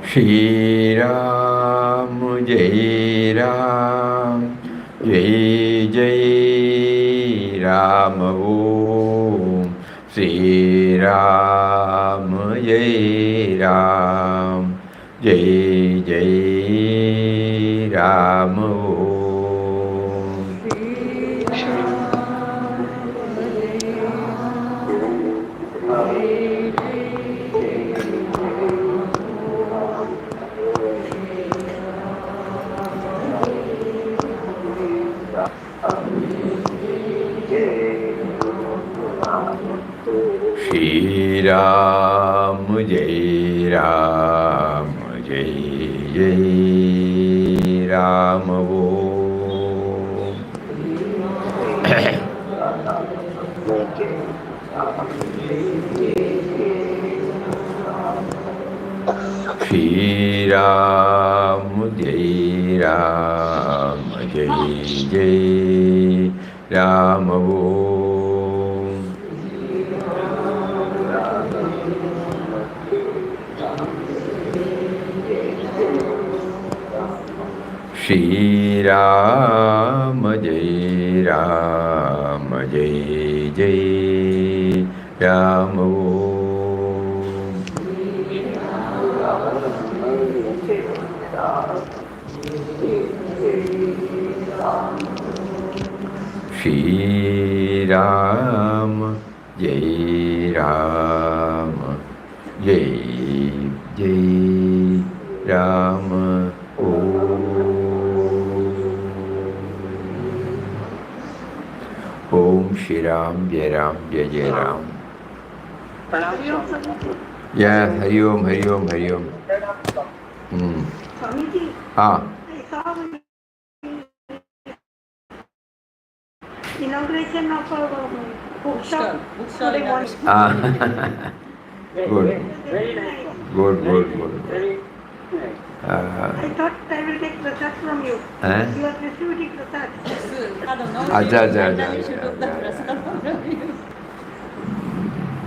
Shri Ram, Jai Ram, Jai Jai Ram Om. Shri Ram, Jai Ram, Jai Jai Ram Om. Shri Ram, Jai Ram, Jai Jai Ram Om. Shri Ram, Jai Ram, Jai Jai Ram Om. Shri Ram, Jai Ram, Jai Jai Ram Om. Shri Ram, Jai Ram, Jai Jai Ram Om. Shri Ram, Jai Ram, Jai Jai Ram. Yeah, Hari Om, Hari Om, Hari Om. Swamiji, Ah. I saw inauguration of a bookshop today morning. Ah. Good. Very nice. Good. I thought I will take prasad from you. Eh? You are distributing prasad.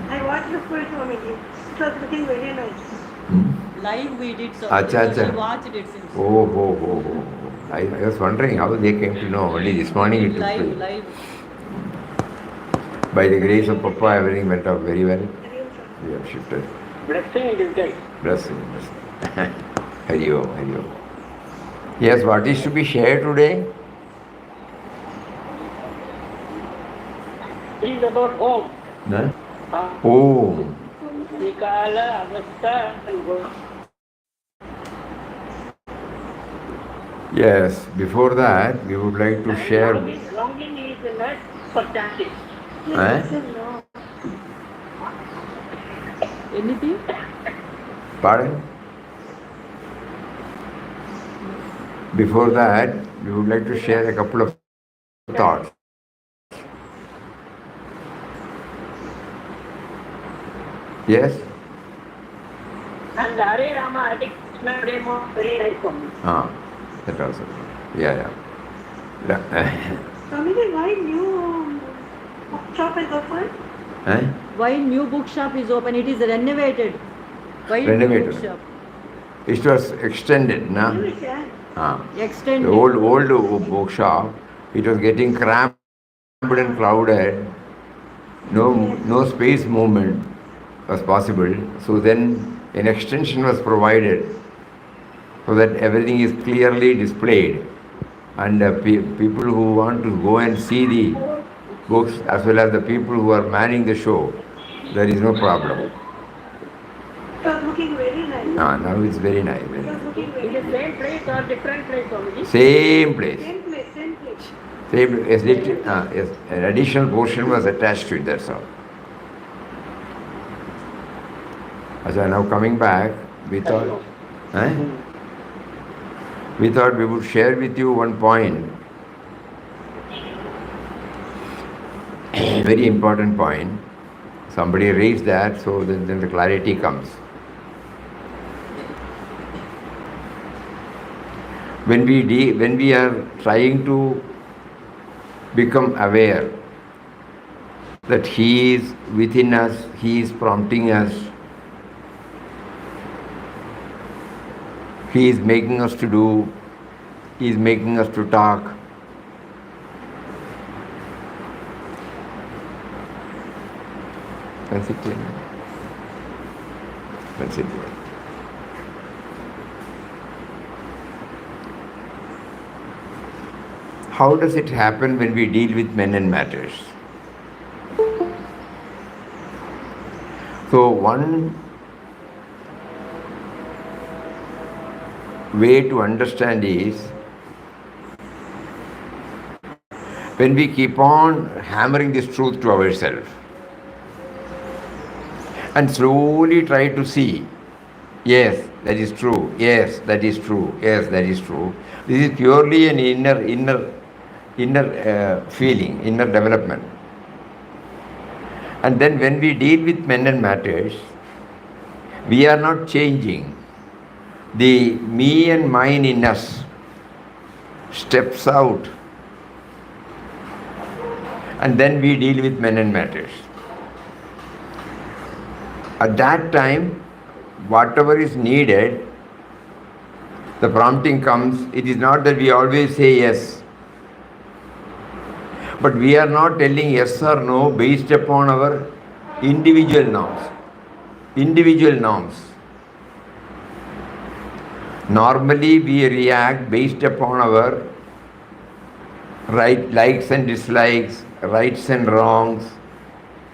I watched the full Swamiji. It was looking very nice. Live we did so. Acha. We watched it since. Oh. I was wondering how they came to know. Only this morning it took place. Live. By the grace of Papa, everything went out very well. We have shifted. Blessing it is there. Blessing. Hari Om. Yes, what is to be shared today? It is about home. No? Om. Vikala, Avastha and Guru. Yes, before that, we would like to share. Longing is not for chanting. No. Anything? Pardon? Before that, we would like to share a couple of thoughts. Yes? And Hare Rama, Hare Krishna, Prema, very nice for me. That also. Yeah. Swamiji, why new bookshop is open? Why new bookshop is open? It is renovated. Why Renovated. new bookshop? It was extended, na? Extended. The old bookshop, it was getting cramped and crowded. No space movement was possible. So then an extension was provided so that everything is clearly displayed. And people who want to go and see the books as well as the people who are manning the show, there is no problem. It was looking very nice. Now it's very nice. It was looking Is very it nice. same place or different place only? Same place. Same place. Yes, an additional portion was attached to it, that's all. So now coming back, we thought we would share with you one point, very important point. Somebody raised that, so then the clarity comes. when we are trying to become aware that He is within us, He is prompting us, He is making us to do, He is making us to talk. That's it. That's it. How does it happen when we deal with men and matters? So, one way to understand is when we keep on hammering this truth to ourselves and slowly try to see, yes, that is true, yes, that is true, yes, that is true. This is purely an inner feeling, inner development. And then when we deal with men and matters, we are not changing. The me and mine in us steps out, and then we deal with men and matters. At that time, whatever is needed, the prompting comes. It is not that we always say yes, but we are not telling yes or no based upon our individual norms. Individual norms. Normally, we react based upon our likes and dislikes, rights and wrongs,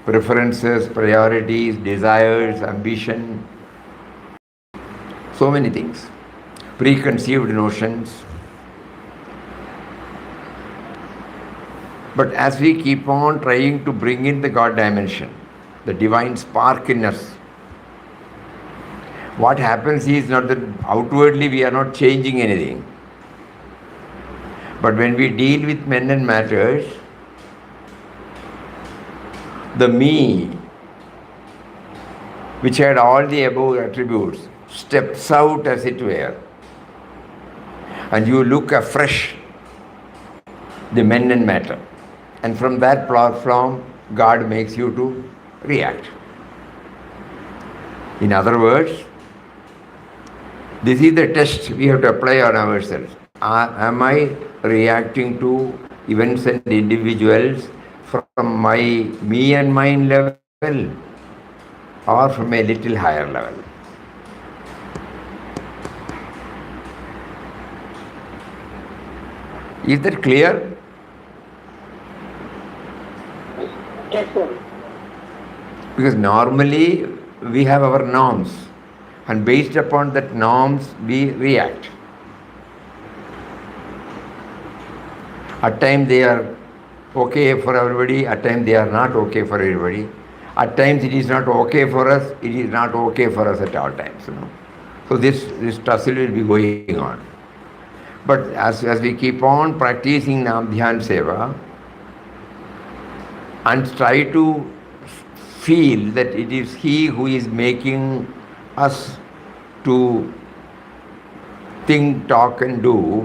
preferences, priorities, desires, ambition, so many things, preconceived notions. But as we keep on trying to bring in the God dimension, the divine spark in us, what happens is not that outwardly we are not changing anything. But when we deal with men and matters, the me, which had all the above attributes, steps out as it were. And you look afresh the men and matter. And from that platform, God makes you to react. In other words, this is the test we have to apply on ourselves. Am I reacting to events and individuals from my me and mine level or from a little higher level? Is that clear? Yes, sir. Because normally we have our norms, and based upon that norms we react. At times they are okay for everybody, at times they are not okay for everybody. At times it is not okay for us, it is not okay for us at all times. So this tussle will be going on. But as we keep on practicing Nam Dhyan Seva and try to feel that it is He who is making us to think, talk and do,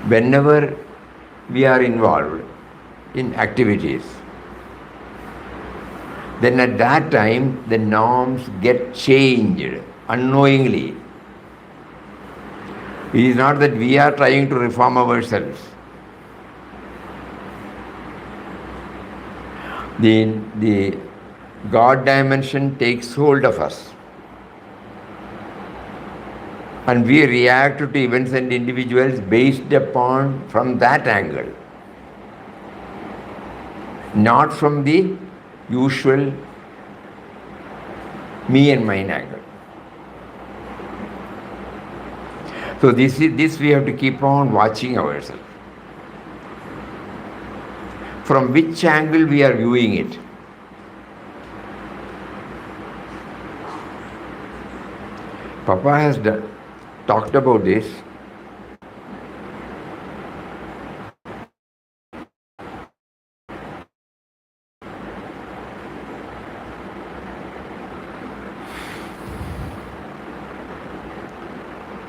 whenever we are involved in activities, then at that time the norms get changed unknowingly. It is not that we are trying to reform ourselves. The God dimension takes hold of us, and we react to events and individuals based upon from that angle, not from the usual me and mine angle. So this we have to keep on watching ourselves. From which angle we are viewing it. Papa has talked about this.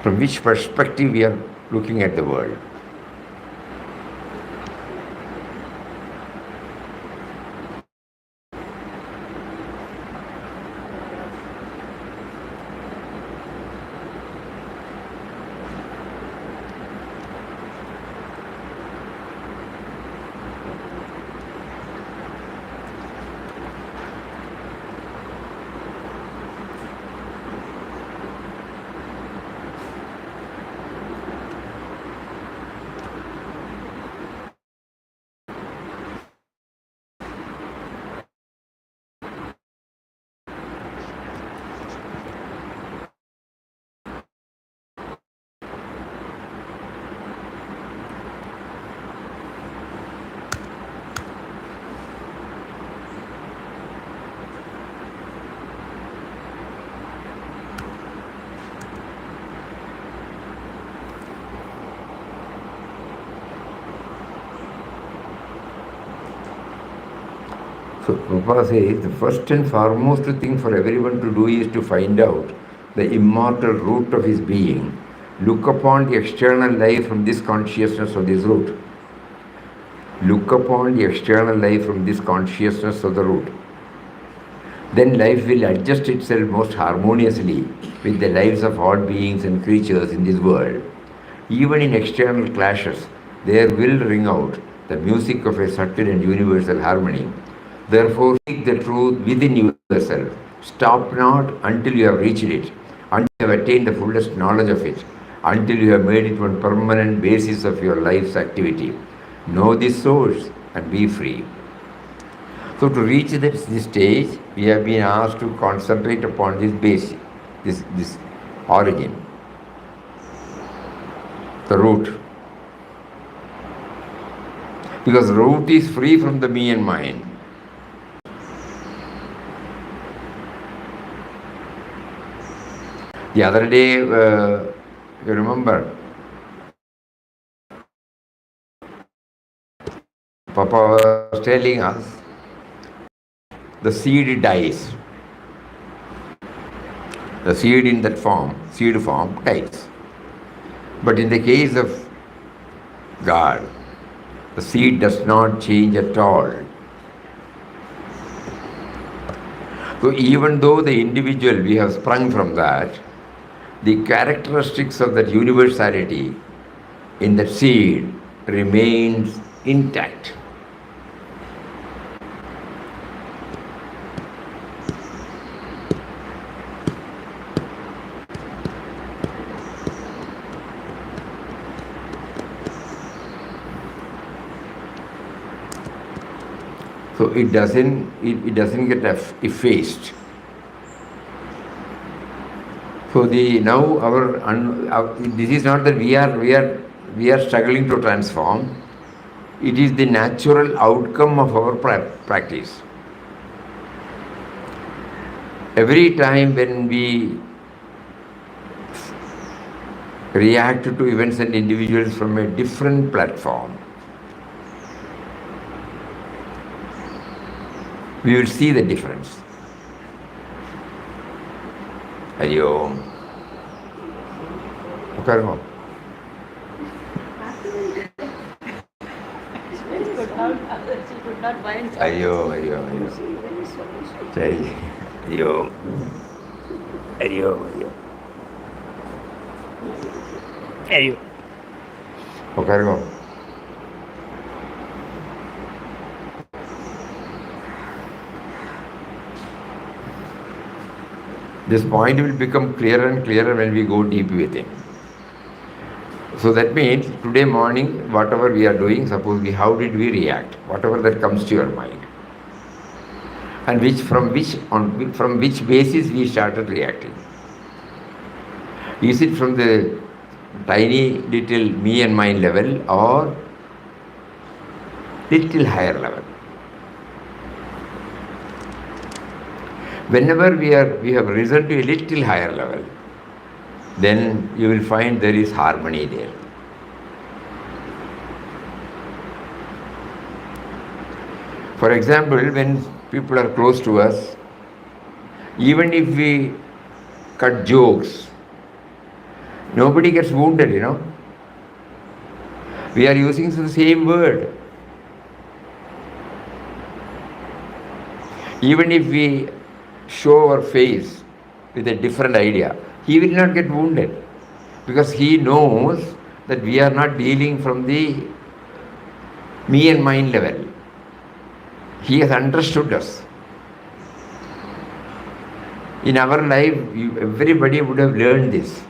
from which perspective we are looking at the world. So Prabhupada says the first and foremost thing for everyone to do is to find out the immortal root of his being. Look upon the external life from this consciousness of this root. Look upon the external life from this consciousness of the root. Then life will adjust itself most harmoniously with the lives of all beings and creatures in this world. Even in external clashes, there will ring out the music of a subtle and universal harmony. Therefore, seek the truth within yourself. Stop not until you have reached it, until you have attained the fullest knowledge of it, until you have made it one permanent basis of your life's activity. Know this source and be free. So to reach this stage, we have been asked to concentrate upon this base, this origin, the root. Because root is free from the me and mine. The other day, you remember, Papa was telling us, the seed dies. The seed in that form, seed form, dies. But in the case of God, the seed does not change at all. So even though the individual, we have sprung from that, the characteristics of that universality in that seed remains intact. So it doesn't get effaced. So this is not that we are struggling to transform. It is the natural outcome of our practice. Every time when we react to events and individuals from a different platform, we will see the difference. Hari Om. Okay, no? Hari Om, Hari Om, Hari Om. Hari Om. Hari Om, Hari Om. Hari Om. Okay, no? This point will become clearer and clearer when we go deep within. So that means today morning, whatever we are doing, suppose how did we react? Whatever that comes to your mind, and from which basis we started reacting. Is it from the tiny little me and mine level or little higher level? Whenever we have risen to a little higher level, then you will find there is harmony there. For example, when people are close to us, even if we cut jokes, Nobody gets wounded, We are using the same word. Even if we show our face with a different idea, he will not get wounded because he knows that we are not dealing from the me and mine level. He has understood us. In our life, everybody would have learned this.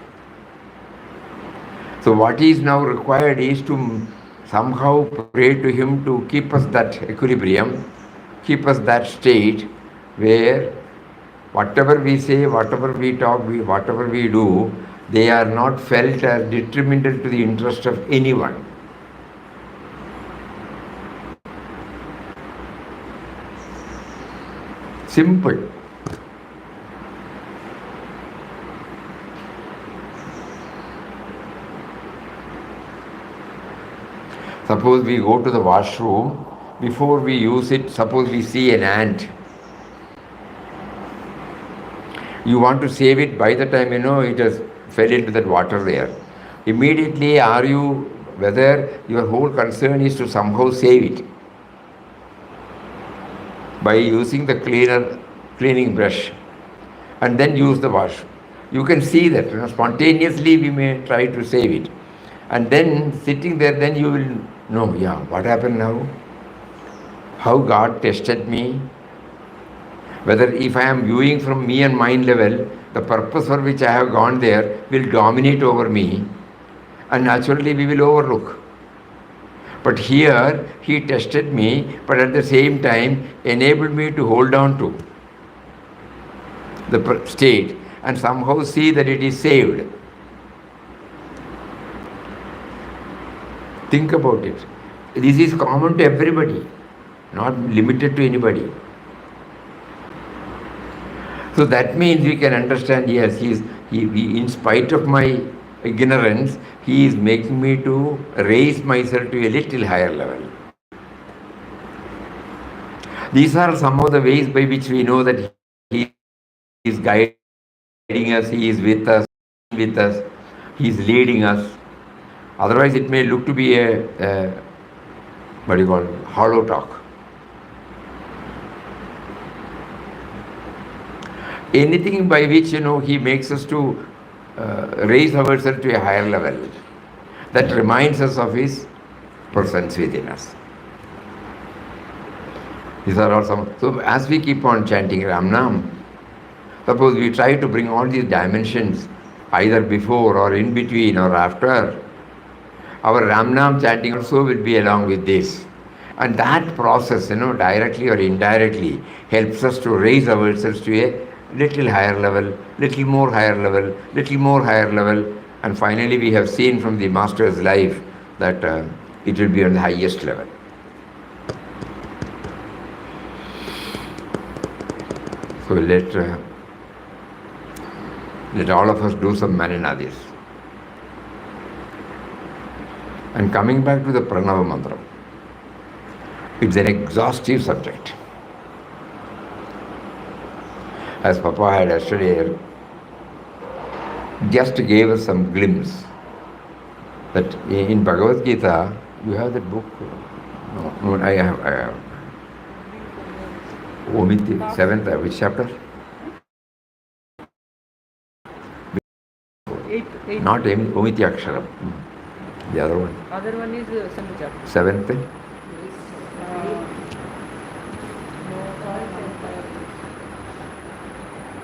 So what is now required is to somehow pray to him to keep us that equilibrium, keep us that state where whatever we say, whatever we talk, whatever we do, they are not felt as detrimental to the interest of anyone. Simple. Suppose we go to the washroom, before we use it, suppose we see an ant. You want to save it by the time it has fell into that water there. Immediately, whether your whole concern is to somehow save it by using the cleaning brush and then use the wash. You can see that spontaneously we may try to save it. And then sitting there, then you will know, what happened now? How God tested me? Whether if I am viewing from me and mind level, the purpose for which I have gone there will dominate over me, and naturally we will overlook. But here, he tested me, but at the same time enabled me to hold on to the state and somehow see that it is saved. Think about it. This is common to everybody, not limited to anybody. So that means we can understand, yes, he in spite of my ignorance, he is making me to raise myself to a little higher level. These are some of the ways by which we know that he is guiding us, he is with us, he is leading us. Otherwise, it may look to be a hollow talk. Anything by which he makes us to raise ourselves to a higher level, that reminds us of his presence within us. These are all some. So as we keep on chanting Ram Nam, suppose we try to bring all these dimensions either before or in between or after, our Ram Nam chanting also will be along with this. And that process, directly or indirectly, helps us to raise ourselves to a little higher level, little more higher level, little more higher level, and finally we have seen from the Master's life that it will be on the highest level. So let all of us do some Maninadis. And coming back to the Pranava Mantra, it's an exhaustive subject. As Papa had yesterday just gave us some glimpse that in Bhagavad Gita, you have that book? No, I have. Omiti, 7th, which chapter? Eight. Not Omiti Aksharam. The other one. Other one is 7th chapter. 7th?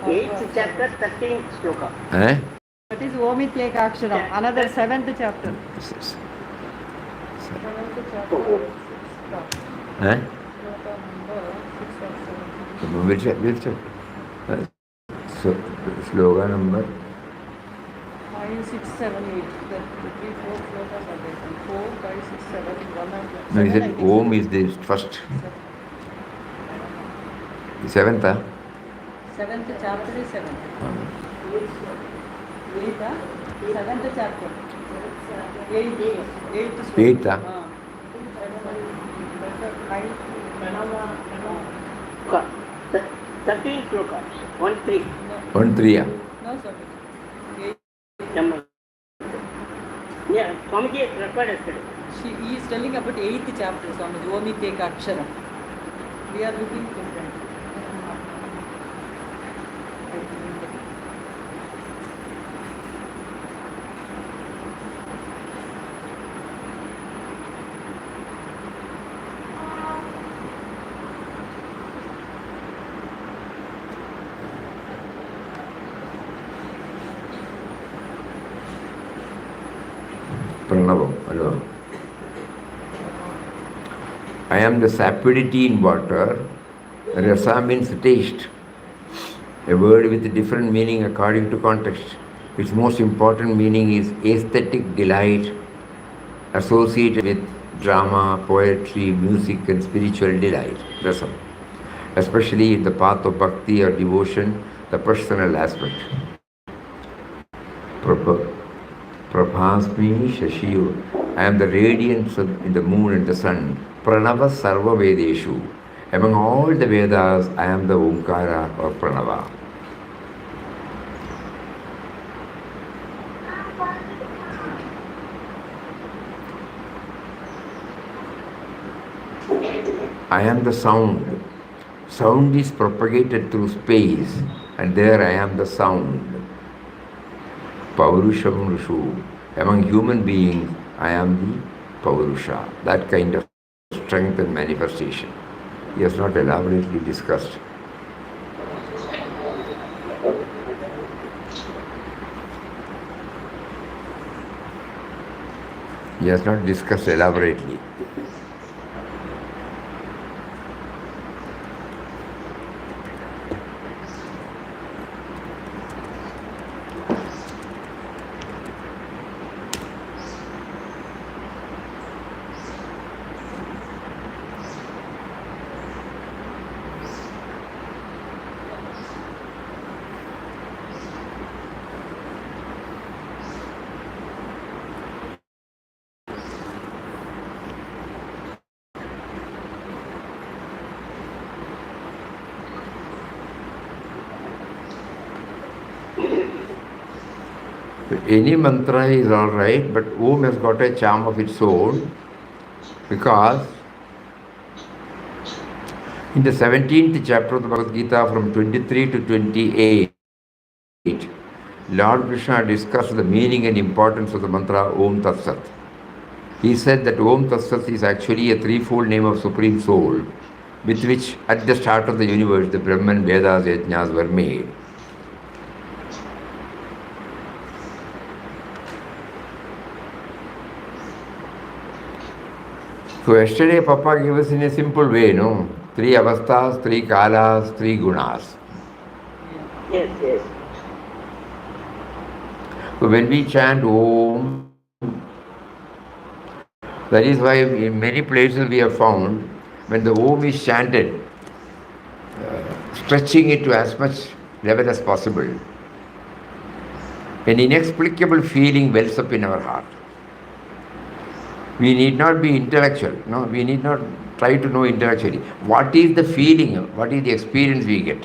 Eighth chapter, 13th sloka. That is Omityeka Aksharam. Another 7th chapter. Which so, slogan number? 5, 6, 7, 8. The 3, 4 slokas are there. 4, 5, 6, 7, 1 and 2. No, he said Om is the first. 7th? 7th chapter is 7th. 7th chapter. 8th. 13 slokas. 1, 3. 1, 3. No, sir. Number Yeah, Swamiji has referred yesterday. He is telling about 8th chapter, Swamiji, Omiteka Aksharam. We are looking different. Pranavam, hello. I am the sapidity in water. Rasa means taste. A word with a different meaning according to context. Its most important meaning is aesthetic delight associated with drama, poetry, music, and spiritual delight. Rasa. Especially in the path of bhakti or devotion, the personal aspect. Prabhasmi Shashiyo. I am the radiance in the moon and the sun. Pranava Sarva Vedeshu. Among all the Vedas, I am the Omkara or Pranava. I am the sound. Sound is propagated through space, and there I am the sound. Paurusham Rishu. Among human beings, I am the Paurusha. That kind of strength and manifestation. He has not elaborately discussed. He has not discussed elaborately. Any mantra is all right, but Om has got a charm of its own, because in the 17th chapter of the Bhagavad Gita, from 23 to 28, Lord Krishna discussed the meaning and importance of the mantra Om Tat Sat. He said that Om Tat Sat is actually a threefold name of Supreme Soul, with which at the start of the universe the Brahman, Vedas, Yajnas were made. So yesterday Papa gave us in a simple way, no? 3 avasthas, 3 kalas, 3 gunas. Yes, yes. So when we chant Om, that is why in many places we have found, when the Om is chanted, stretching it to as much level as possible, an inexplicable feeling wells up in our heart. We need not be intellectual, no, we need not try to know intellectually. What is the feeling, what is the experience we get?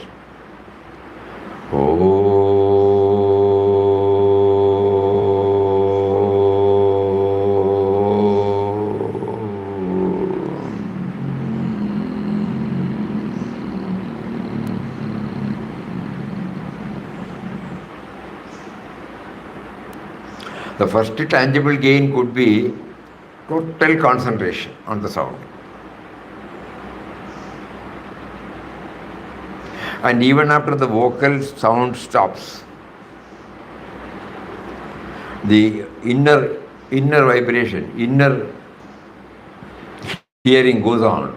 The first tangible gain could be total concentration on the sound. And even after the vocal sound stops, the inner vibration, inner hearing goes on,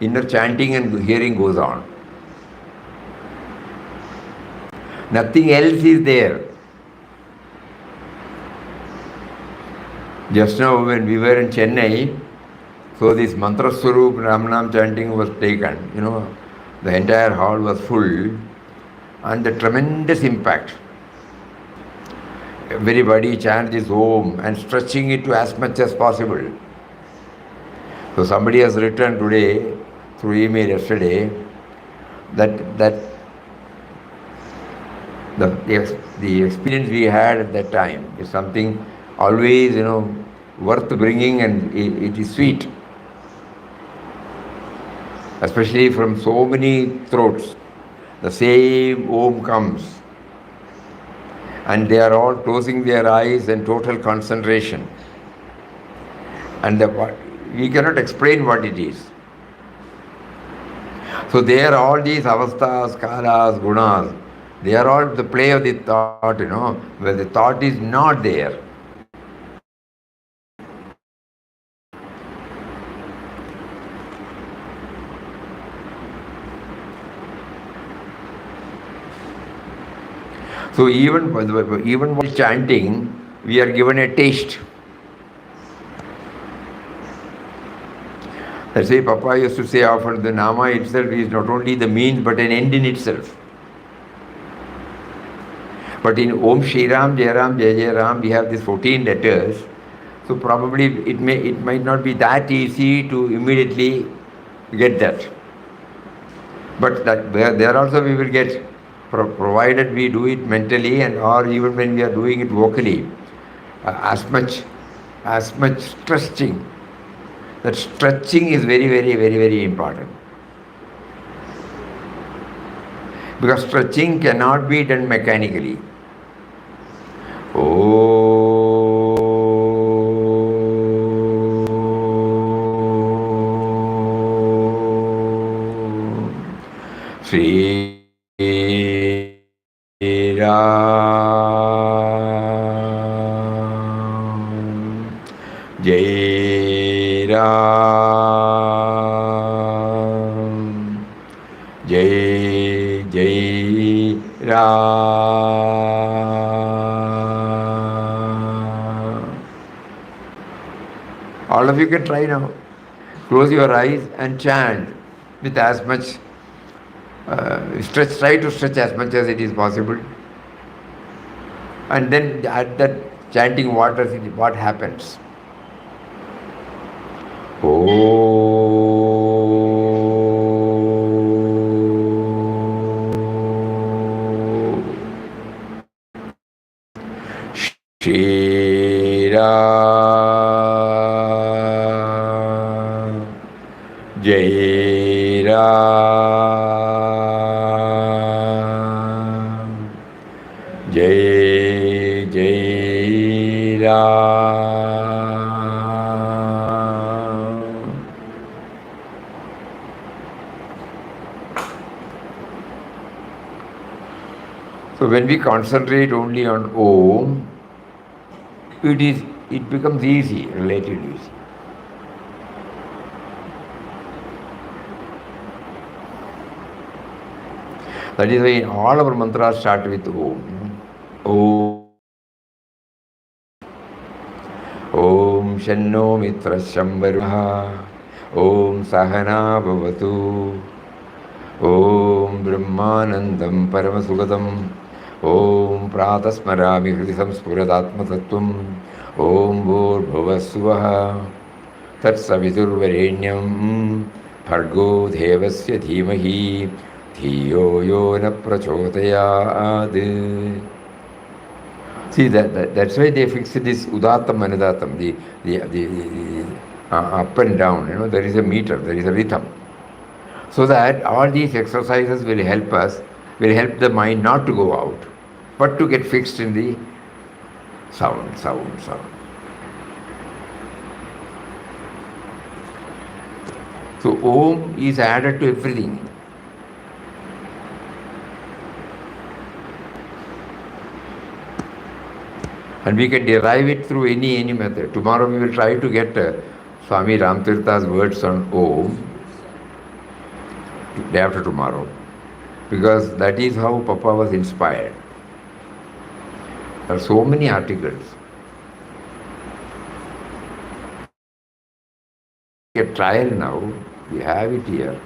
inner chanting and hearing goes on. Nothing else is there. Just now when we were in Chennai, so this Mantra Swarup Ramnam chanting was taken, the entire hall was full, and the tremendous impact. Everybody chant this Om and stretching it to as much as possible. So somebody has written today, through email yesterday, that the experience we had at that time is something always, worth bringing, and it is sweet, especially from so many throats. The same Om comes, and they are all closing their eyes and total concentration. And we cannot explain what it is. So they are all these avasthas, kalas, gunas. They are all the play of the thought, where the thought is not there. So even while chanting, we are given a taste. That's why Papa used to say often, the Nama itself is not only the means but an end in itself. But in Om Shri Ram, Jai Ram, Jai Jai Ram, we have these 14 letters. So probably it might not be that easy to immediately get that. But there also we will get, provided we do it mentally, and or even when we are doing it vocally, as much stretching. That stretching is very, very, very, very important. Because stretching cannot be done mechanically. Shri Ram Jai Ram Jai Jai Ram. All of you can try now. Close your eyes and chant with as much try to stretch as much as it is possible. And then at that chanting what happens? Shri Ram Jai Ram Jai Jai Ram. So when we concentrate only on Om, it becomes easy, relatively easy. That is why all our mantras start with Om. Om. Om Shanno Mitra Shambharvaha. Om Sahana Bhavatu. Om Brahmanandam Paramasugadam. Om Pratasmarami Hridi Samspuradatma Tattvam. Om Bhurbhuvassuvaha Tatsaviturvarenyam Bhargo Devasya Dhimahi Dhiyo Yo Na Prachodayad. See, that's why they fix this Udatam Anadatam, the up and down. There is a meter, there is a rhythm. So that all these exercises will help the mind not to go out, but to get fixed in the sound. So Om is added to everything. And we can derive it through any method. Tomorrow we will try to get Swami Ramtirtha's words on Om, day after tomorrow, because that is how Papa was inspired. There are so many articles. A trial now, we have it here.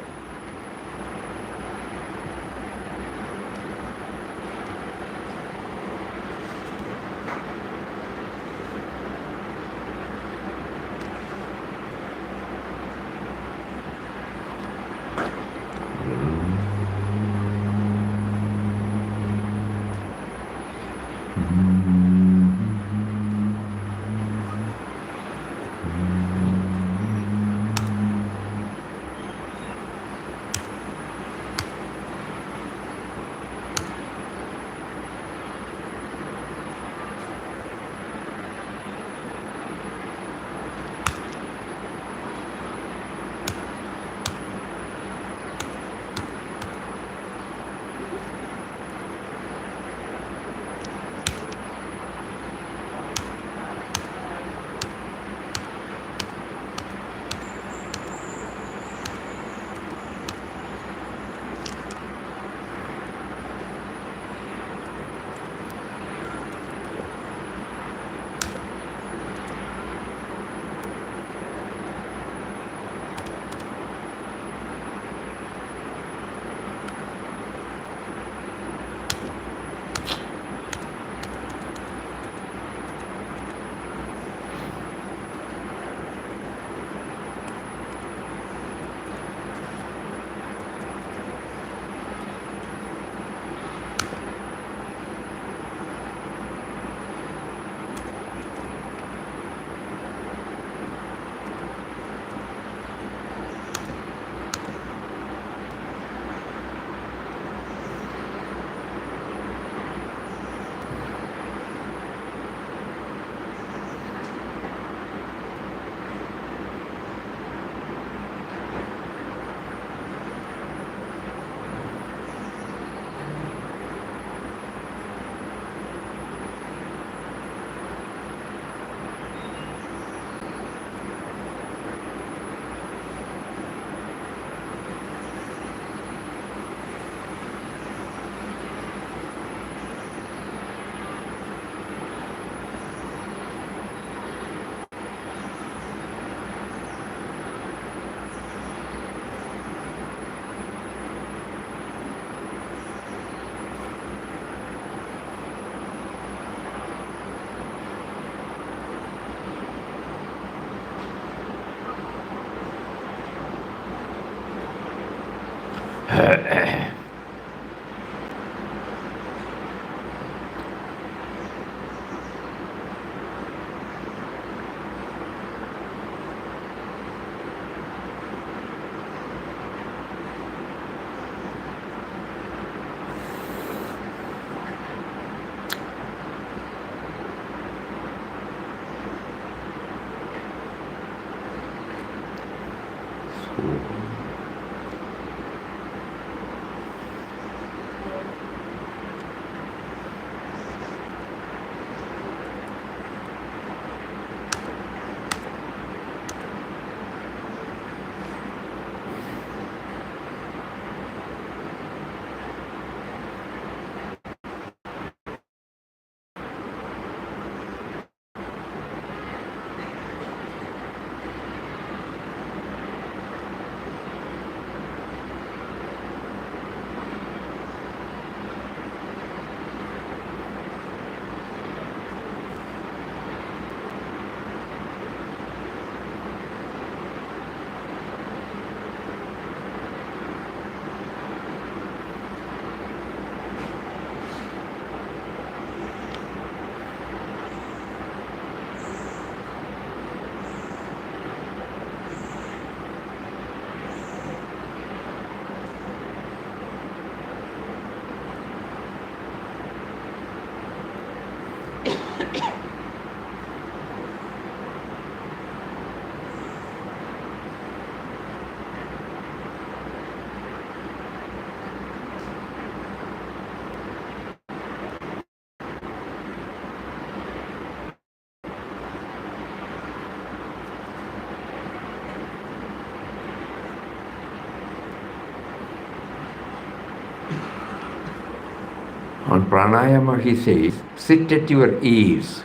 On pranayama, he says, sit at your ease.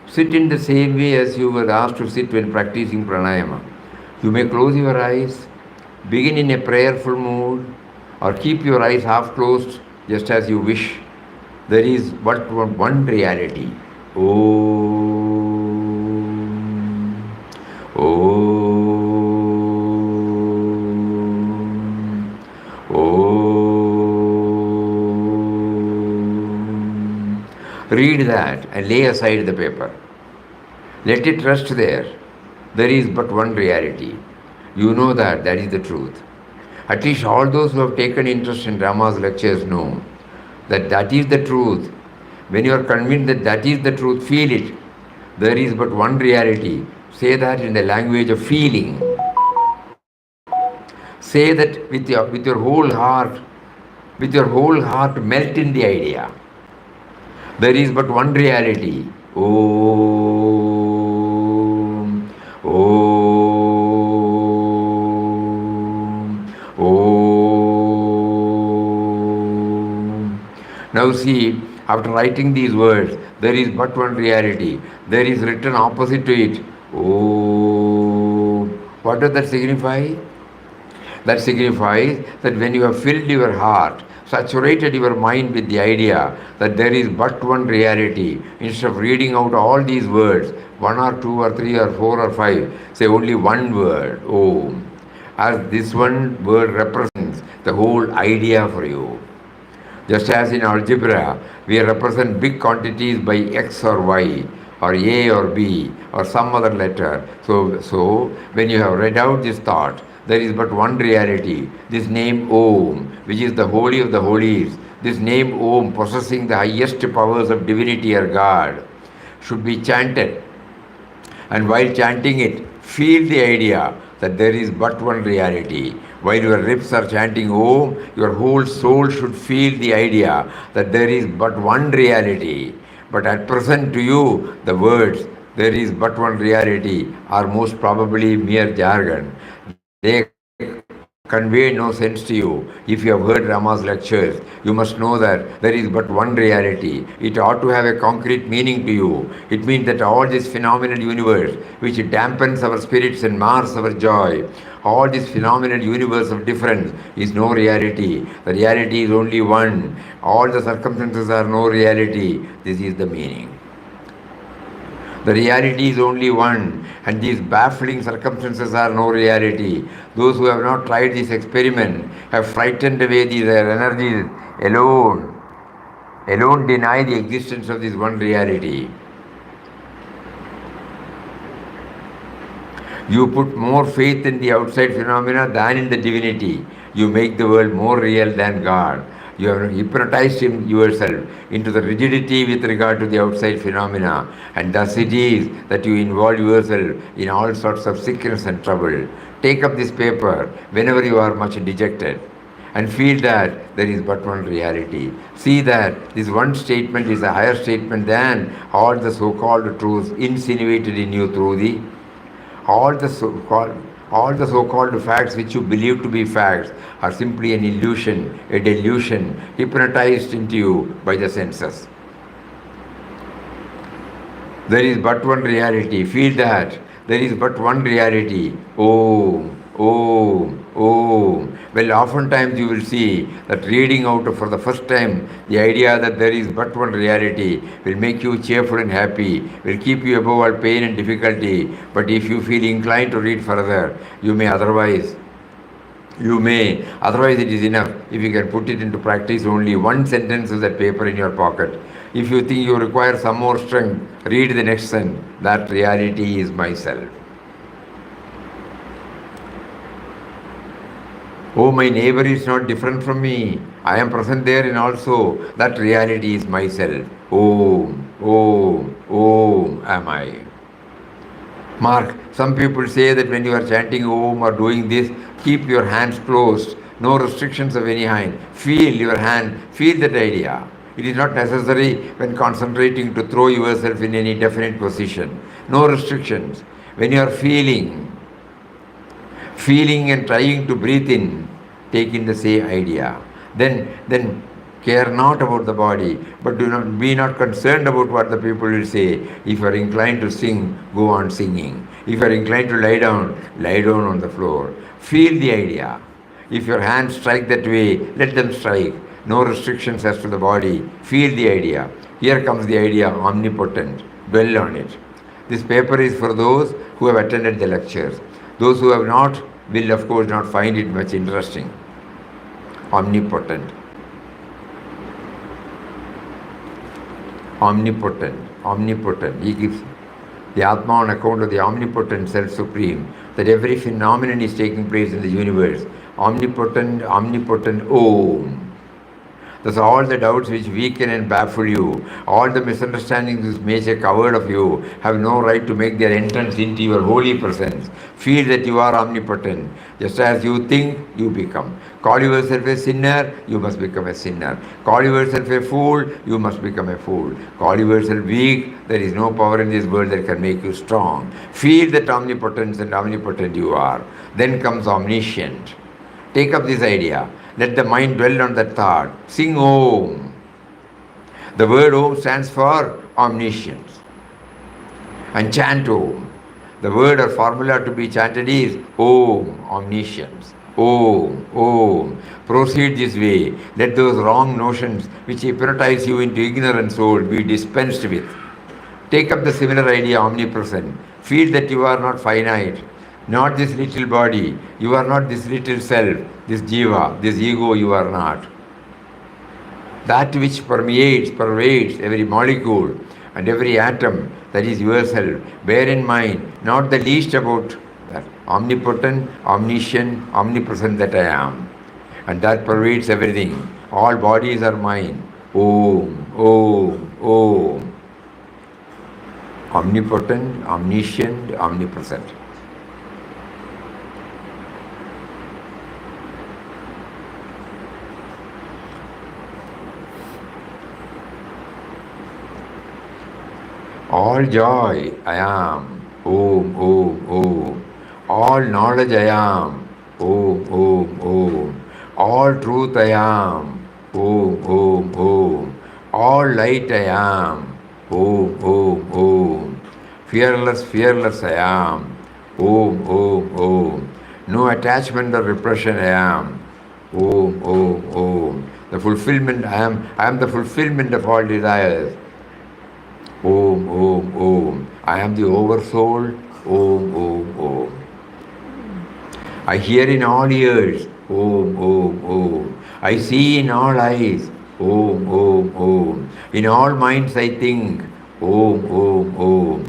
Sit in the same way as you were asked to sit when practicing pranayama. You may close your eyes, begin in a prayerful mood, or keep your eyes half closed just as you wish. There is but one reality. Om. Om. Om. Read that and lay aside the paper. Let it rest there. There is but one reality. You know that is the truth. At least all those who have taken interest in Rama's lectures know that is the truth. When you are convinced that is the truth, feel it. There is but one reality. Say that in the language of feeling. Say that with your whole heart. With your whole heart, melt in the idea. There is but one reality. Om. Om. Om. Now see, after writing these words, there is but one reality. There is written opposite to it. Om. What does that signify? That signifies that when you have filled your heart, saturated your mind with the idea that there is but one reality, instead of reading out all these words, one or two or three or four or five, say only one word, Om, as this one word represents the whole idea for you. Just as in algebra, we represent big quantities by X or Y, or A or B, or some other letter. So when you have read out this thought, there is but one reality, this name Om, which is the holy of the holies. This name Om, possessing the highest powers of divinity or God, should be chanted. And while chanting it, feel the idea that there is but one reality. While your lips are chanting Om, your whole soul should feel the idea that there is but one reality. But at present to you, the words, there is but one reality, are most probably mere jargon. They convey no sense to you. If you have heard Rama's lectures, you must know that there is but one reality. It ought to have a concrete meaning to you. It means that all this phenomenal universe, which dampens our spirits and mars our joy, all this phenomenal universe of difference is no reality. The reality is only one. All the circumstances are no reality. This is the meaning. The reality is only one, and these baffling circumstances are no reality. Those who have not tried this experiment have frightened away their energies alone deny the existence of this one reality. You put more faith in the outside phenomena than in the divinity. You make the world more real than God. You have hypnotized yourself into the rigidity with regard to the outside phenomena, and thus it is that you involve yourself in all sorts of sickness and trouble. Take up this paper whenever you are much dejected and feel that there is but one reality. See that this one statement is a higher statement than all the so-called truths insinuated in you through the all the so-called facts which you believe to be facts are simply an illusion, a delusion, hypnotized into you by the senses. There is but one reality. Feel that. There is but one reality. Om, Om, Om. Well, oftentimes you will see that reading out for the first time the idea that there is but one reality will make you cheerful and happy, will keep you above all pain and difficulty. But if you feel inclined to read further, otherwise it is enough if you can put it into practice only one sentence of that paper in your pocket. If you think you require some more strength, read the next sentence. That reality is myself. Oh, my neighbor is not different from me. I am present therein also. That reality is myself. Om. Om am I. Mark, some people say that when you are chanting Om or doing this, keep your hands closed, no restrictions of any kind. Feel your hand, feel that idea. It is not necessary when concentrating to throw yourself in any definite position. No restrictions. When you are feeling and trying to breathe in, take in the same idea. Then care not about the body, but be not concerned about what the people will say. If you are inclined to sing, go on singing. If you are inclined to lie down on the floor. Feel the idea. If your hands strike that way, let them strike. No restrictions as to the body. Feel the idea. Here comes the idea, omnipotent. Dwell on it. This paper is for those who have attended the lectures. Those who have not will, of course, not find it much interesting. Omnipotent. Omnipotent. He gives the Atma on account of the omnipotent Self Supreme, that every phenomenon is taking place in the universe. Omnipotent, Om. Thus all the doubts which weaken and baffle you, all the misunderstandings which make a coward of you, have no right to make their entrance into your holy presence. Feel that you are omnipotent. Just as you think, you become. Call yourself a sinner, you must become a sinner. Call yourself a fool, you must become a fool. Call yourself weak, there is no power in this world that can make you strong. Feel that omnipotence and omnipotent you are. Then comes omniscient. Take up this idea. Let the mind dwell on that thought. Sing Om. The word Om stands for omniscience. And chant Om. The word or formula to be chanted is Om, omniscience. Om. Proceed this way. Let those wrong notions which hypnotize you into ignorant soul be dispensed with. Take up the similar idea, omnipresent. Feel that you are not finite. Not this little body, you are not this little self, this jiva, this ego, you are not. That which pervades every molecule and every atom, that is yourself. Bear in mind, not the least about that omnipotent, omniscient, omnipresent that I am. And that pervades everything. All bodies are mine. Om. Omnipotent, omniscient, omnipresent. All joy I am. Om. All knowledge I am. Om. All truth I am. Om. All light I am. Om. Fearless I am. Om. No attachment or repression I am. Om. The fulfillment I am the fulfillment of all desires. Om. I am the oversoul. Om. I hear in all ears. Om. I see in all eyes. Om. In all minds I think. Om.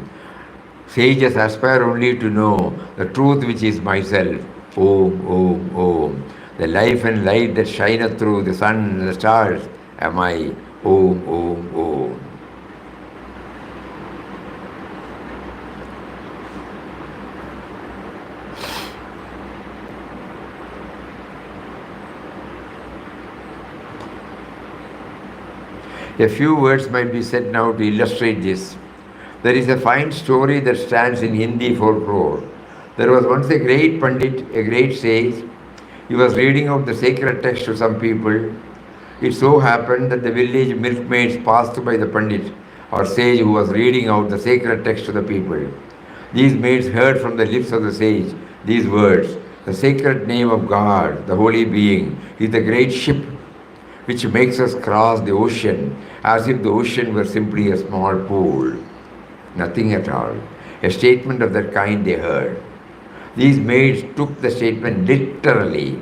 Sages aspire only to know the truth which is myself. Om. The life and light that shineth through the sun and the stars am I. Om. A few words might be said now to illustrate this. There is a fine story that stands in Hindi folklore. There was once a great Pandit, a great sage. He was reading out the sacred text to some people. It so happened that the village milkmaids passed by the Pandit or sage who was reading out the sacred text to the people. These maids heard from the lips of the sage these words: the sacred name of God, the holy being, is the great ship which makes us cross the ocean as if the ocean were simply a small pool. Nothing at all. A statement of that kind they heard. These maids took the statement literally.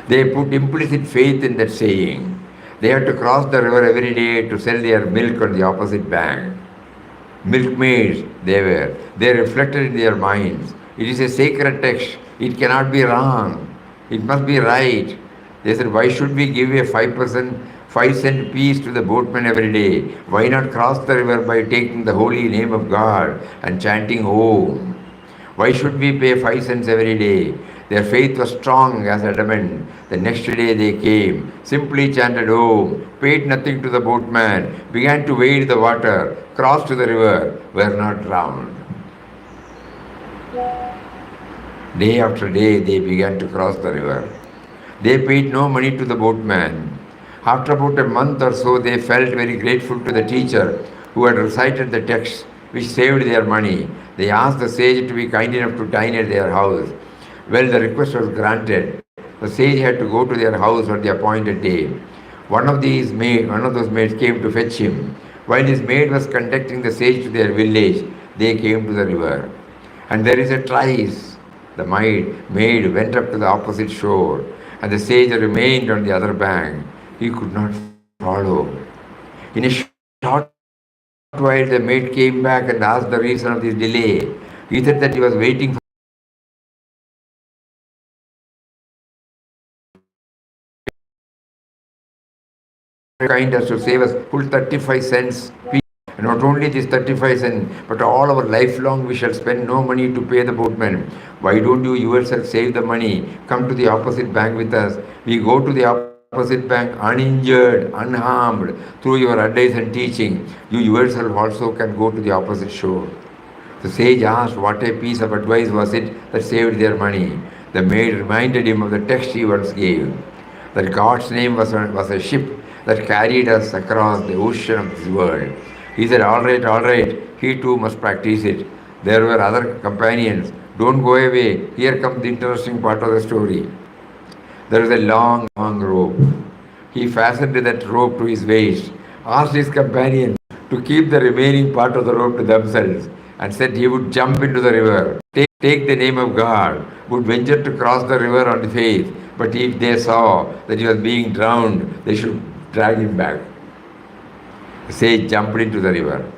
They put implicit faith in that saying. They had to cross the river every day to sell their milk on the opposite bank. Milkmaids they were. They reflected in their minds. It is a sacred text. It cannot be wrong. It must be right. They said, why should we give a 5% 5-cent piece to the boatman every day. Why not cross the river by taking the holy name of God and chanting Om? Why should we pay 5 cents every day? Their faith was strong as adamant. The next day they came, simply chanted Om, paid nothing to the boatman, began to wade the water, crossed to the river, were not drowned. Day after day they began to cross the river. They paid no money to the boatman. After about a month or so, they felt very grateful to the teacher who had recited the text, which saved their money. They asked the sage to be kind enough to dine at their house. Well, the request was granted. The sage had to go to their house on the appointed day. One of those maids came to fetch him. While his maid was conducting the sage to their village, they came to the river. And there is a trice. The maid went up to the opposite shore, and the sage remained on the other bank. He could not follow. In a short while, the maid came back and asked the reason of this delay. He said that he was waiting for kind as to save us full 35 cents. Not only this 35 cents, but all our lifelong we shall spend no money to pay the boatman. Why don't you yourself save the money? Come to the opposite bank with us. We go to the opposite bank uninjured, unharmed, through your advice and teaching. You yourself also can go to the opposite shore. The sage asked what a piece of advice was it that saved their money. The maid reminded him of the text he once gave, that God's name was a ship that carried us across the ocean of this world. He said, all right, he too must practice it. There were other companions. Don't go away. Here comes the interesting part of the story. There was a long rope. He fastened that rope to his waist, asked his companion to keep the remaining part of the rope to themselves, and said he would jump into the river, take the name of God, would venture to cross the river on faith, but if they saw that he was being drowned, they should drag him back. The sage jumped into the river,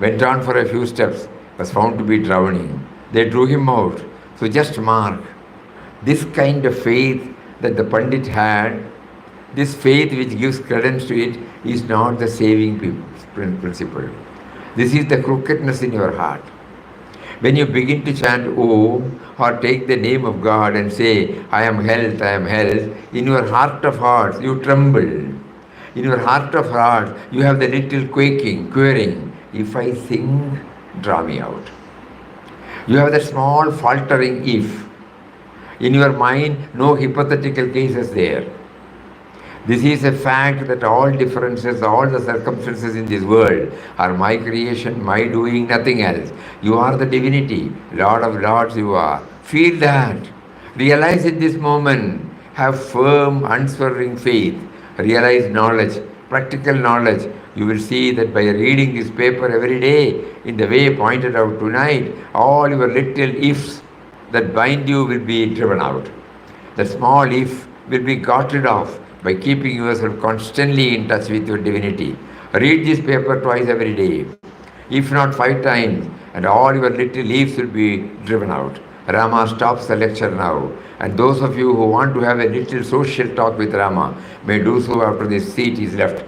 went on for a few steps, was found to be drowning. They drew him out. So just mark, this kind of faith that the Pandit had, this faith which gives credence to it, is not the saving principle. This is the crookedness in your heart. When you begin to chant Om or take the name of God and say, I am health, in your heart of hearts you tremble. In your heart of hearts you have the little querying. If I sing, draw me out. You have the small faltering if. In your mind, no hypothetical cases there. This is a fact that all differences, all the circumstances in this world are my creation, my doing, nothing else. You are the divinity, Lord of Lords you are. Feel that. Realize in this moment. Have firm, unswerving faith. Realize knowledge, practical knowledge. You will see that by reading this paper every day, in the way pointed out tonight, all your little ifs that bind you will be driven out. The small if will be got rid of by keeping yourself constantly in touch with your divinity. Read this paper twice every day, if not 5 times, and all your little ifs will be driven out. Rama stops the lecture now, and those of you who want to have a little social talk with Rama may do so after this seat is left.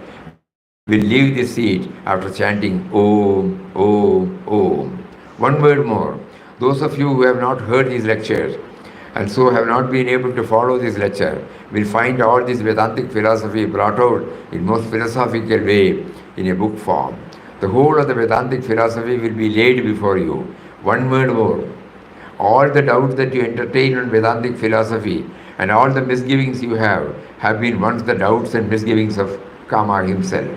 We'll leave this seat after chanting Om, Om, Om. One word more. Those of you who have not heard these lectures and so have not been able to follow this lecture will find all this Vedantic philosophy brought out in most philosophical way in a book form. The whole of the Vedantic philosophy will be laid before you. One word more. All the doubts that you entertain on Vedantic philosophy and all the misgivings you have been once the doubts and misgivings of Kama himself.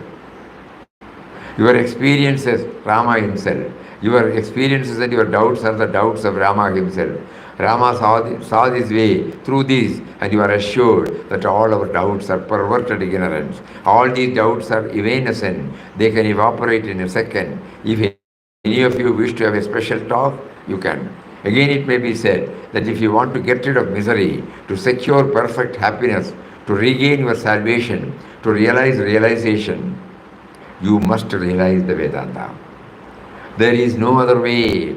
Your experiences, Rama himself. Your experiences and your doubts are the doubts of Rama himself. Rama saw this way through this, and you are assured that all our doubts are perverted ignorance. All these doubts are evanescent. They can evaporate in a second. If any of you wish to have a special talk, you can. Again, it may be said that if you want to get rid of misery, to secure perfect happiness, to regain your salvation, to realize realization, you must realize the Vedanta. There is no other way.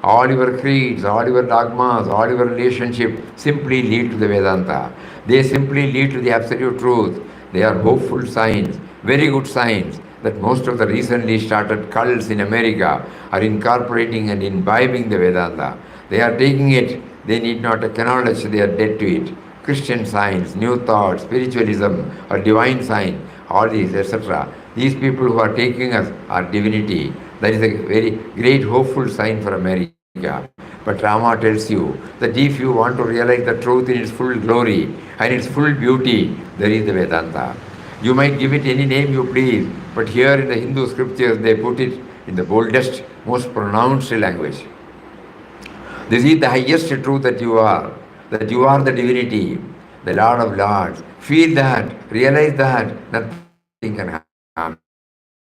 All your creeds, all your dogmas, all your relationships simply lead to the Vedanta. They simply lead to the absolute truth. They are hopeful signs, very good signs that most of the recently started cults in America are incorporating and imbibing the Vedanta. They are taking it, they need not acknowledge they are dead to it. Christian science, new thought, spiritualism, or divine science, all these, etc. These people who are taking us are divinity. That is a very great hopeful sign for America. But Rama tells you that if you want to realize the truth in its full glory and its full beauty, there is the Vedanta. You might give it any name you please, but here in the Hindu scriptures they put it in the boldest, most pronounced language. This is the highest truth that you are the divinity, the Lord of Lords. Feel that, realize that nothing can harm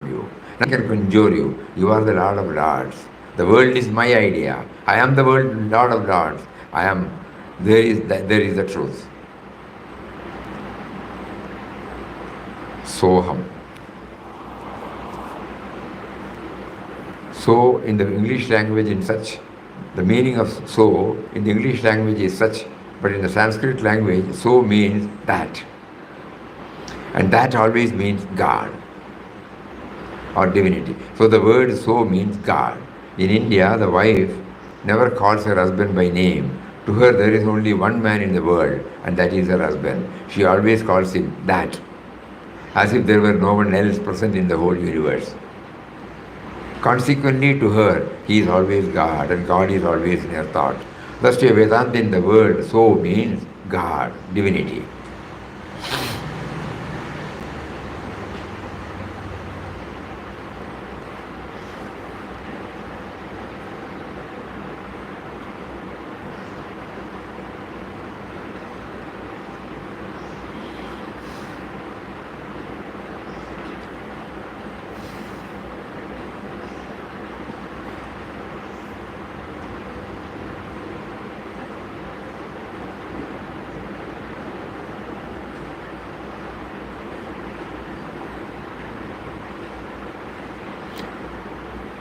you, nothing can conjure you. You are the Lord of Lords. The world is my idea. I am the world, Lord of Lords. I am, there is the truth. Soham. So in the English language the meaning of so in the English language is such, but in the Sanskrit language, so means that. And that always means God or divinity. So the word so means God. In India, the wife never calls her husband by name. To her, there is only one man in the world, and that is her husband. She always calls him that, as if there were no one else present in the whole universe. Consequently, to her, he is always God, and God is always in her thought. Thus, to a Vedanta in the word, so means God, divinity.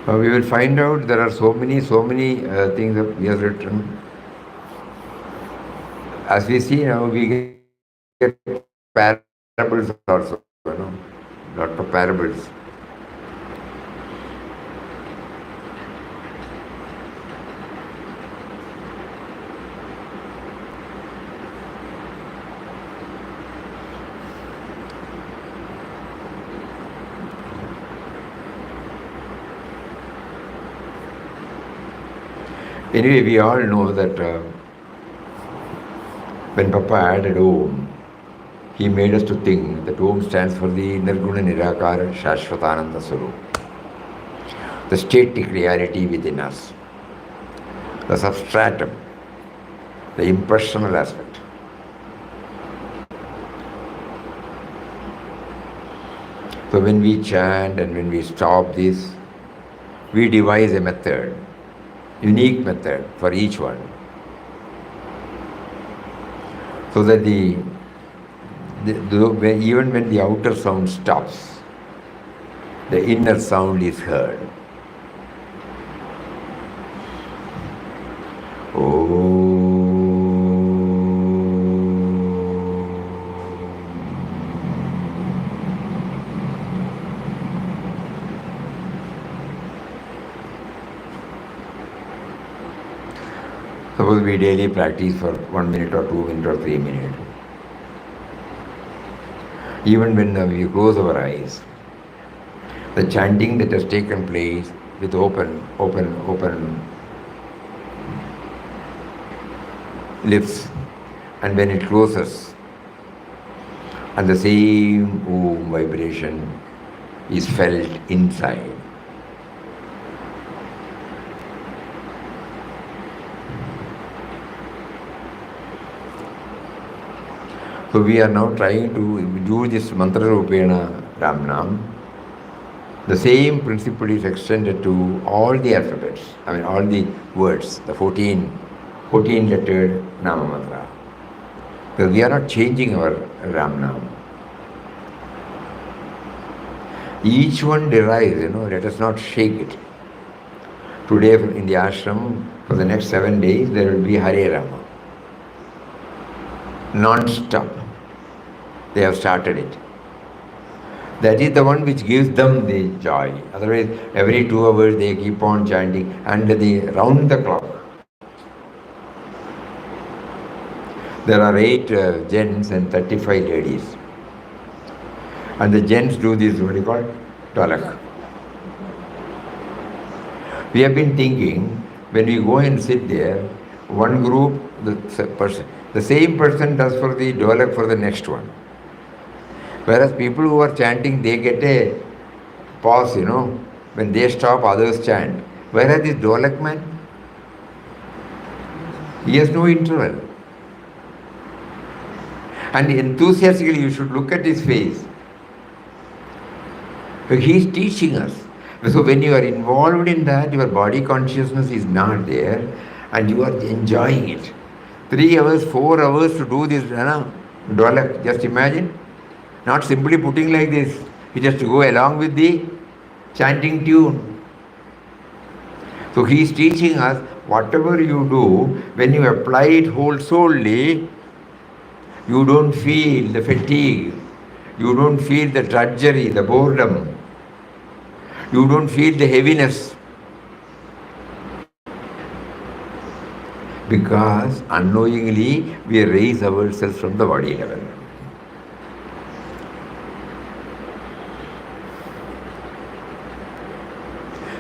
We will find out there are so many things that he has written. As we see now, we get parables also, lot of parables. Anyway, we all know that when Papa added Om, he made us to think that Om stands for the Nirguna Nirakara Shashvatananda Swarup, the static reality within us, the substratum, the impersonal aspect. So when we chant and when we stop this, we devise a method, unique method for each one, so that even when the outer sound stops, the inner sound is heard. Suppose we daily practice for 1 minute or 2 minutes or 3 minutes. Even when we close our eyes, the chanting that has taken place with open lips, and when it closes, and the same Om vibration is felt inside. So we are now trying to do this mantra rupena Ramnam. The same principle is extended to all the alphabets, all the words, the 14 lettered Nama mantra. Because we are not changing our Ramnam. Each one derives, let us not shake it. Today in the ashram, for the next 7 days, there will be Hare Rama. Non-stop. They have started it. That is the one which gives them the joy. Otherwise, every 2 hours they keep on chanting and they round the clock. There are 8 gents and 35 ladies. And the gents do this, what do you call it? Talak. We have been thinking, when we go and sit there, one group, the same person does for the dholak for the next one. Whereas people who are chanting, they get a pause, when they stop, others chant. Whereas this dholak man, he has no interval. And enthusiastically, you should look at his face. He is teaching us. So when you are involved in that, your body consciousness is not there and you are enjoying it. 3 hours, 4 hours to do this, dholak, just imagine. Not simply putting like this, he just go along with the chanting tune. So he is teaching us, whatever you do, when you apply it whole-soully, you don't feel the fatigue, you don't feel the drudgery, the boredom, you don't feel the heaviness. Because unknowingly we raise ourselves from the body level.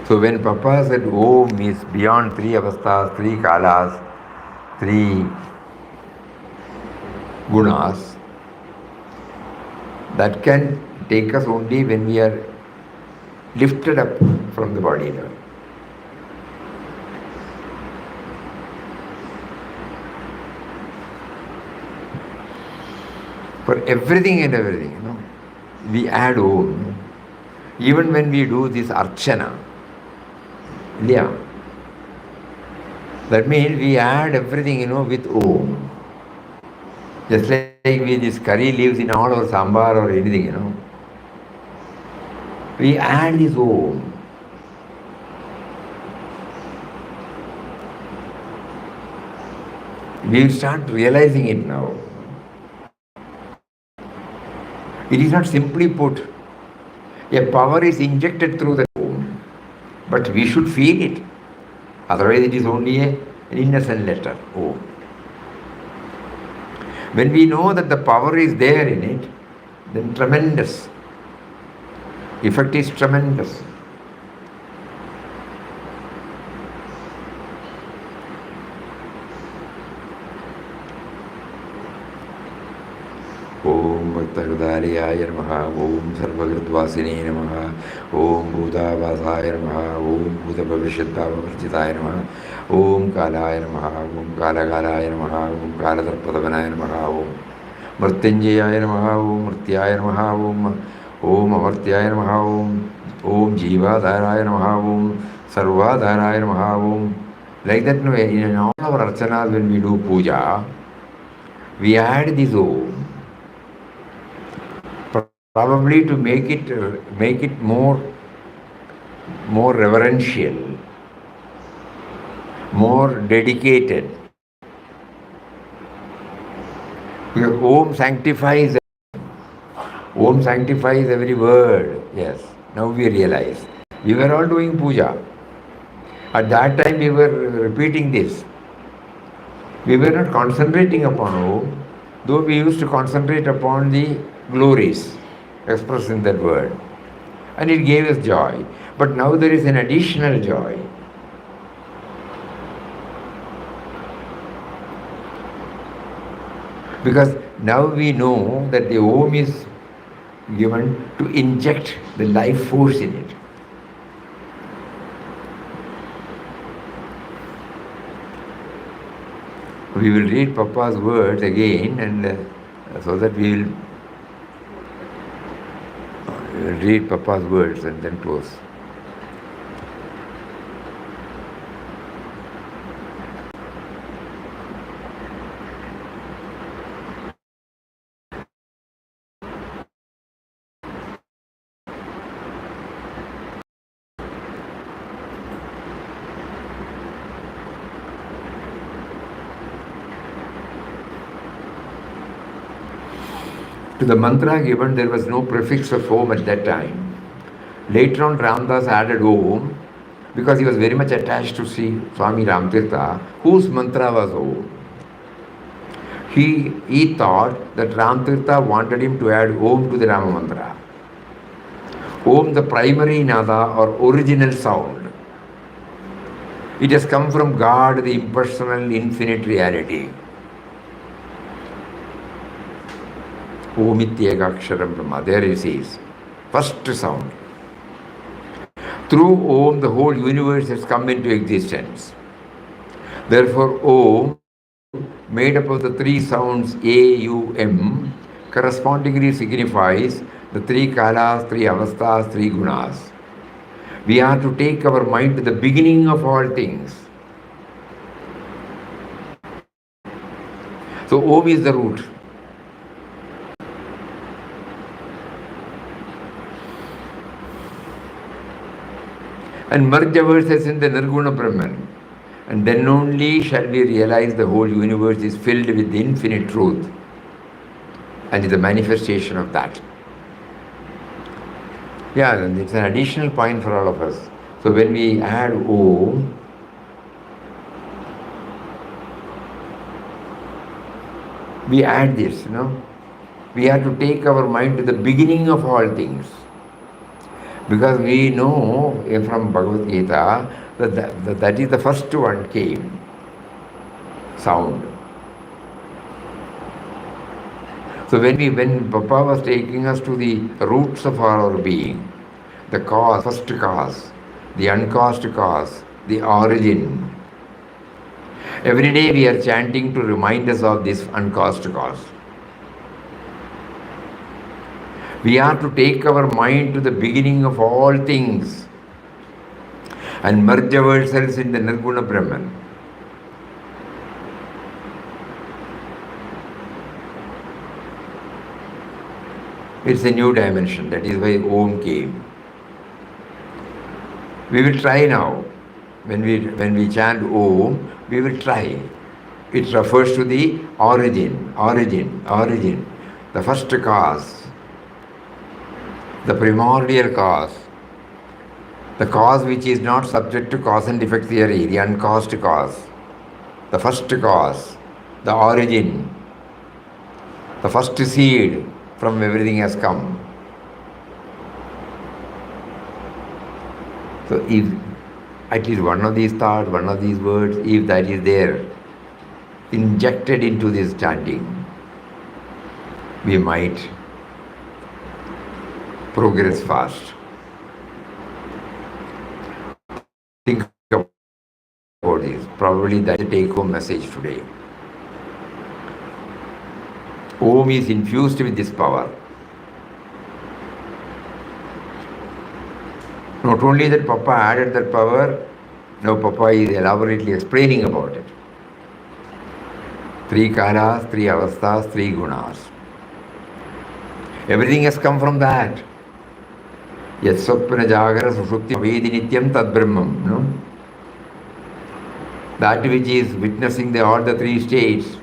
So when Papa said Om is beyond 3 avasthas, 3 kalas, 3 gunas, that can take us only when we are lifted up from the body level. For everything and everything, we add Om. Even when we do this Archana, yeah, that means we add everything, with Om. Just like this curry leaves in all our sambar or anything, we add this Om. We will start realizing it now. It is not simply put. A power is injected through the Om, but we should feel it. Otherwise, it is only an innocent letter, Om. When we know that the power is there in it, then tremendous. Effect is tremendous. Om Bhaktahridayaya Namaha, Om Sarvagridvasine Namaha, Om Bhutavasaya Namaha, Om Bhutabhavishyatbhavavarjitaya Namaha, Om Kalaya Namaha, Om Kalakalaya Namaha, Om Kalatarpadavanaya Namaha, Om Mrityunjayaya Namaha, Om Mrityaya Namaha, Om Amartyaya Namaha, Om Jivadharaya Namaha, Om Sarvadharaya Namaha, Om. Like that, in all our archanas, when we do puja, we add this Om. Probably to make it more reverential, more dedicated. Because Om sanctifies every word. Yes, now we realize. We were all doing puja. At that time we were repeating this. We were not concentrating upon Om, though we used to concentrate upon the glories expressed in that word. And it gave us joy. But now there is an additional joy. Because now we know that the Om is given to inject the life force in it. We will read Papa's words again, and so that we will read Papa's words and then close. To the mantra given, there was no prefix of Om at that time. Later on, Ramdas added Om because he was very much attached to Sri Swami Ramtirtha, whose mantra was Om. He thought that Ramtirtha wanted him to add Om to the Rama mantra. Om, the primary nada or original sound. It has come from God, the impersonal, infinite reality. Om Ityekaksharam Brahma. There it says, first sound. Through Om, the whole universe has come into existence. Therefore, Om, made up of the three sounds A, U, M, correspondingly signifies the three kalas, three avasthas, three gunas. We are to take our mind to the beginning of all things. So Om is the root. And merge ourselves in the Nirguna Brahman. And then only shall we realize the whole universe is filled with the infinite truth and is the manifestation of that. Yeah, it's an additional point for all of us. So when we add Om, we add this, We have to take our mind to the beginning of all things. Because we know from Bhagavad Gita that is the first one came, sound. So when Papa was taking us to the roots of our being, the cause, first cause, the uncaused cause, the origin, every day we are chanting to remind us of this uncaused cause. We are to take our mind to the beginning of all things and merge ourselves in the Nirguna Brahman. It's a new dimension. That is why Om came. We will try now. When we chant Om, we will try. It refers to the origin, the first cause, the primordial cause, the cause which is not subject to cause and effect theory, the uncaused cause, the first cause, the origin, the first seed from everything has come. So if at least one of these thoughts, one of these words, if that is there, injected into this chanting, we might progress fast. Think about this. Probably that's the take-home message today. Om is infused with this power. Not only that Papa added that power, now Papa is elaborately explaining about it. Three kalas, three avasthas, three gunas. Everything has come from that. Yat swapna jagara sushupti vedi nityam tad brahmam. No? That which is witnessing all the three states,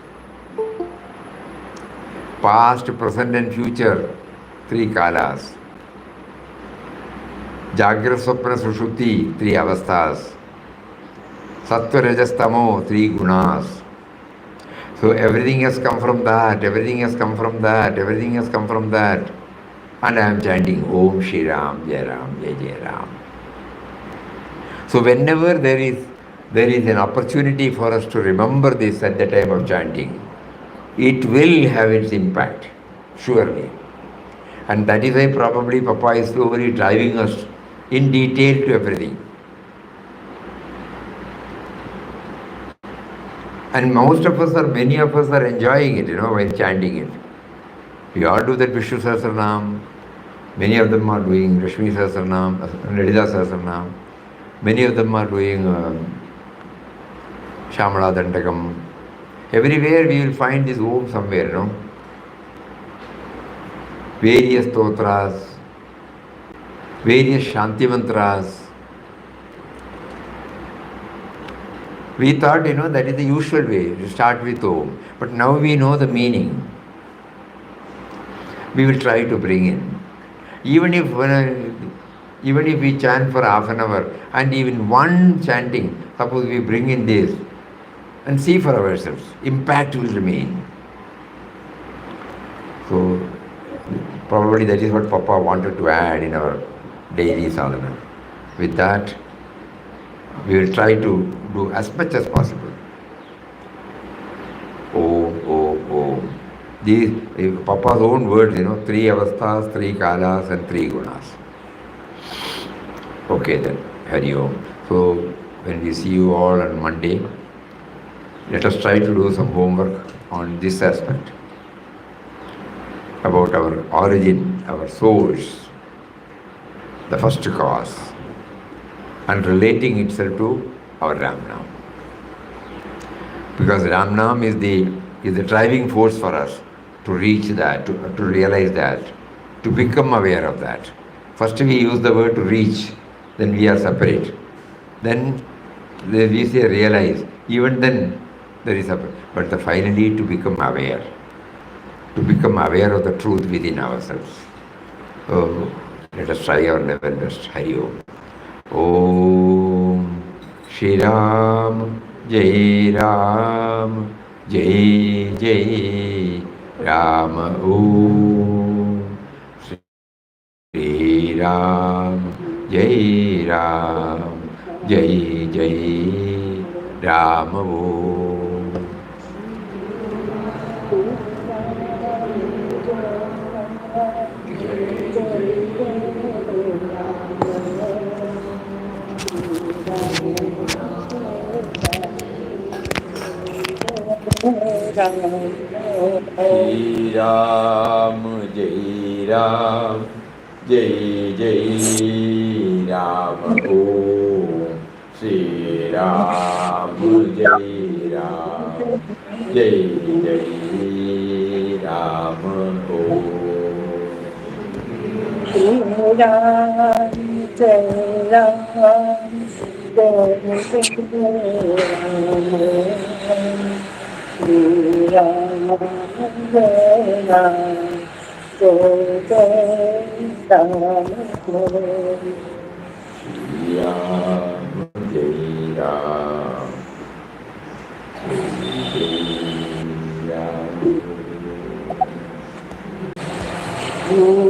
past, present and future, three kalas. Jagra swapna sushupti, three avasthas. Sattva rajas tamo, three gunas. So everything has come from that, everything has come from that, everything has come from that. And I am chanting Om Shri Ram, Jai Ram, Jai Jai Ram. So whenever there is an opportunity for us to remember this at the time of chanting, it will have its impact, surely. And that is why probably Papa is slowly driving us in detail to everything. And most of us many of us are enjoying it, while chanting it. We all do that Vishnu Sahasranam. Many of them are doing Rashmi Sahasranam, Lalita Sahasranam. Many of them are doing Shamala Dandakam. Everywhere we will find this Om somewhere, Various stotras, various Shanti mantras. We thought, that is the usual way, to start with Om. But now we know the meaning. we will try to bring in. Even if even if we chant for half an hour, and even one chanting, suppose we bring in this and see for ourselves, impact will remain. So probably that is what Papa wanted to add in our daily sadhana. With that, we will try to do as much as possible. Om, Om, Om. These Papa's own words, three avasthas, three kalas, and three gunas. Okay then, Hari Om. So when we see you all on Monday, let us try to do some homework on this aspect about our origin, our source, the first cause, and relating itself to our Ramnam. Because Ramnam is the driving force for us to reach that, to realize that, to become aware of that. First we use the word to reach, then we are separate. Then we say realize, even then there is a, but finally to become aware of the truth within ourselves. So let us try our level best. Hari Om. Om Shri Ram Jai Ram Jai Jai Ram. Om Shri Ram Jai Ram Jai Jai Ram. Om Shri Ram Jai Ram Jai Jai Ram. Om Shri Ram Jai Ram Jai Jai Ram. Om Ram Jai Ram Jai Jai Ram Jai Ram Jai Jai Ram. Shri Ram Jai Ram Jai Ram.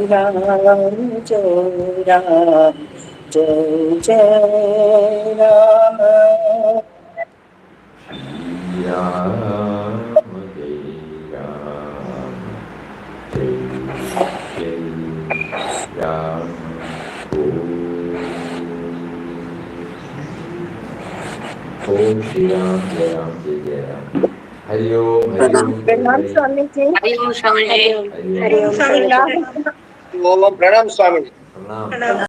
Ram Jai Ram Jai Jai Ram. Shri Ram Jai Ram Jai Jai Ram. Om Shri Ram Jai Ram Jai Jai Ram. Hari Om, Hari Om, Pranam Hari Swamiji. Hari Om Swamiji. Om. Hari Om Swamiji. Pranam Pranam. Pranam.